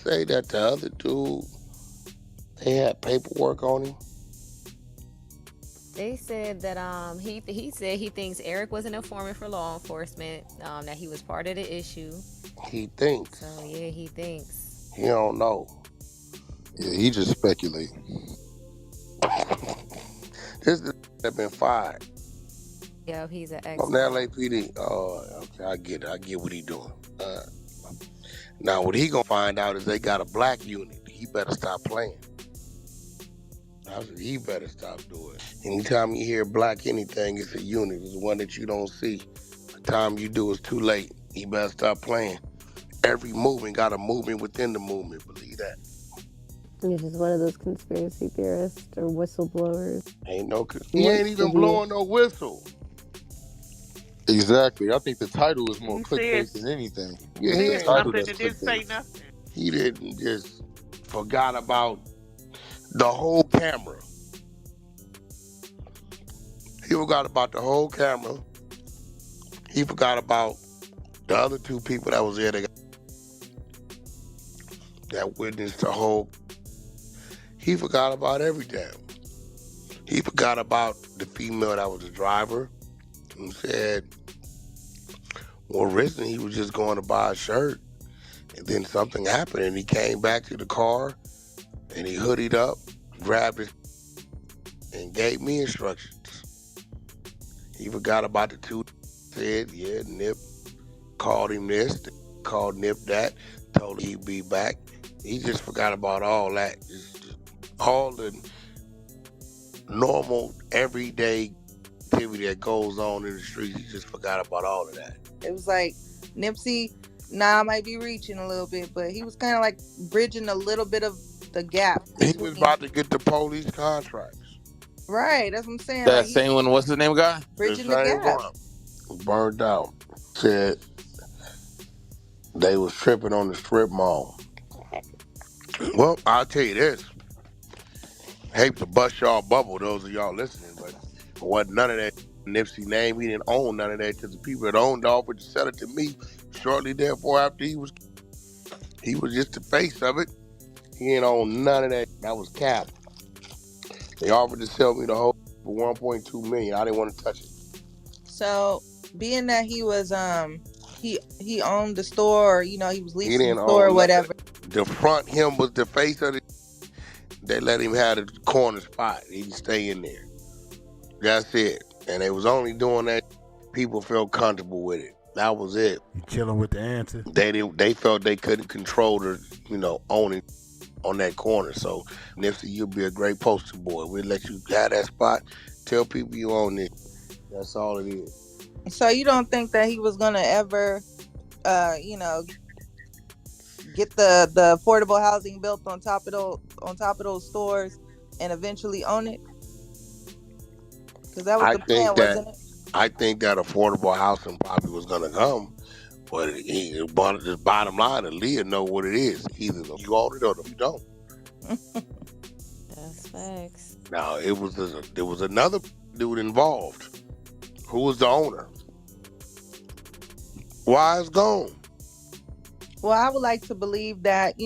say that the other dude, they had paperwork on him? They said that he said he thinks Eric was an informant for law enforcement, that he was part of the issue. He thinks. So yeah, he thinks. He don't know. Yeah, he just speculating. This is that been fired Yeah, he's an from the ex-cop. LAPD. Oh, okay, I get it. I get what he doing. Now, what he gonna find out is they got a black unit. He better stop playing. I said, he better stop doing it. Anytime you hear black anything, it's a unit. It's one that you don't see. The time you do, it's too late. He better stop playing. Every movement got a movement within the movement. Believe that. He's just one of those conspiracy theorists or whistleblowers. Ain't no. He He ain't wants to even be. blowing no whistle. Exactly. I think the title is more He clickbait says than anything. Yeah, It's he the said ain't. title something that's and didn't say clickbait. nothing. He didn't just forgot about the whole camera. He forgot about the whole camera. He forgot about the other two people that was there that witnessed the whole. He forgot about everything. He forgot about the female that was the driver who said, well, originally he was just going to buy a shirt. And then something happened and he came back to the car and he hoodied up, grabbed it, and gave me instructions. He forgot about the two said, yeah, Nip called him this, called Nip that, told him he'd be back. He just forgot about all that. Just all the normal, everyday activity that goes on in the streets. He just forgot about all of that. It was like Nipsey, I might be reaching a little bit, but he was kind of like bridging a little bit of the gap He was between. about to get the police contracts. Right, that's what I'm saying. That Like he same one, what's the name, guy? The bridging the same gap. one. Burned out. Said they was tripping on the strip mall. Well, I'll tell you this. Hate to bust y'all bubble, those of y'all listening, but it wasn't none of that Nipsey name. He didn't own none of that because the people that owned offered to sell it to me shortly therefore after he was just the face of it. He didn't own none of that. That was cap. They offered to sell me the whole for 1.2 million. I didn't want to touch it. So being that he was he owned the store, or, he was He leasing the didn't store or own nothing. whatever. The front him was the face of it. They let him have the corner spot. He can stay in there. That's it. And they was only doing that. People felt comfortable with it. That was it. You chilling with the answer? They felt they couldn't control the, owning on that corner. So Nipsey, you'll be a great poster boy. We'll let you have that spot. Tell people you own it. That's all it is. So you don't think that he was gonna ever, get the affordable housing built on top of those stores and eventually own it? Because that was I the plan, think that wasn't it? I think that affordable housing probably was gonna come. But the bottom line, Aaliyah know what it is. Either you own it or you don't. That's facts. Now there was another dude involved. Who was the owner? Why it's gone? Well, I would like to believe that,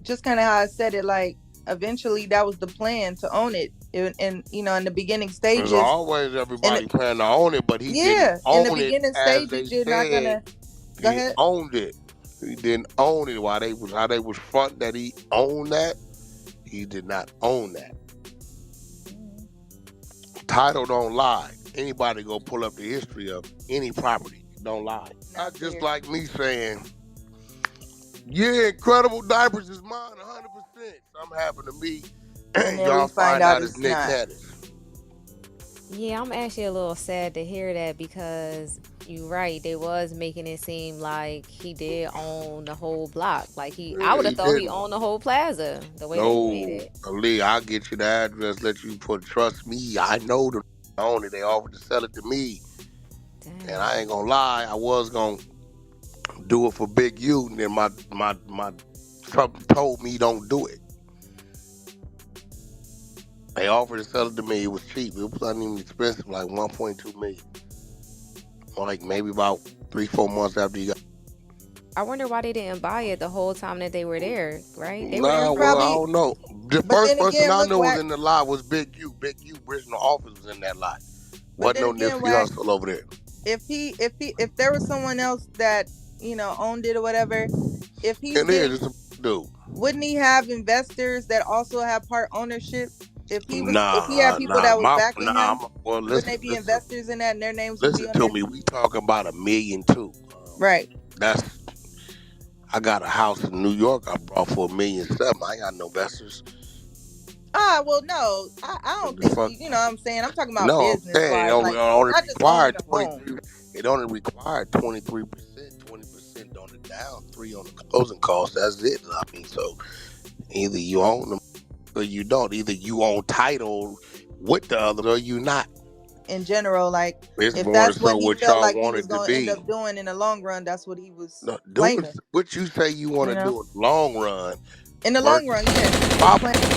just kind of how I said it, like eventually that was the plan to own it. And in the beginning There's stages, always everybody planning to own it, but he didn't in the own it beginning as they stages, you're not gonna said go he ahead. owned it. He didn't own it. How they was front that he owned that. He did not own that. Title don't lie. Anybody go pull up the history of any property. It don't lie. Not just fair. like me saying, yeah, Incredible Diapers is mine 100%. Something happened to me. And then Y'all we find out out it's it's Nick not. Cannon. Yeah, I'm actually a little sad to hear that because you're right. They was making it seem like he did own the whole block. Like I would He have thought he didn't. owned the whole plaza the way they made No, it. Ali, I'll get you the address, let you trust me, I know the owner. They offered to sell it to me. And Damn. I ain't gonna lie, I was gonna do it for Big U, and then my something told me don't do it. They offered to sell it to me, it was cheap. It wasn't even expensive, like 1.2 million. Like maybe about 3-4 months after he got. I wonder why they didn't buy it the whole time that they were there, right? They were there Nah, for a well, I Probably, minute. don't know. The but first then person again, I look, knew was Wack. in the lot was Big U. Big U original office was in that lot. But Wasn't then no again, Nipsey Wack. Hussle over there. If there was someone else that owned it or whatever, if he's And then getting, just a dude. wouldn't he have investors that also have part ownership? If he had Nah, people nah, that was backing him, well, wouldn't they listen, be listen, investors in that and their names would be listen on to there? me. We talking about $1 million too. Right. That's I got a house in New York I bought for $1.7 million. I ain't got no investors. Well, no, I don't What the think fuck? you know what I'm saying. I'm talking about No, I'm business saying wise, like only not just owning required a home. 23. It only required 23%, 20% on the down, 3 on the closing costs. That's it. I mean, so either you own them or you don't. Either you own title with the other or you not. In general, like It's if more that's so what he what felt y'all like he want was it to going to end be. up doing in the long run, that's what he was No, doing claiming. what you say you want You to know, do in the long run in the long versus run, yes, he was my playing.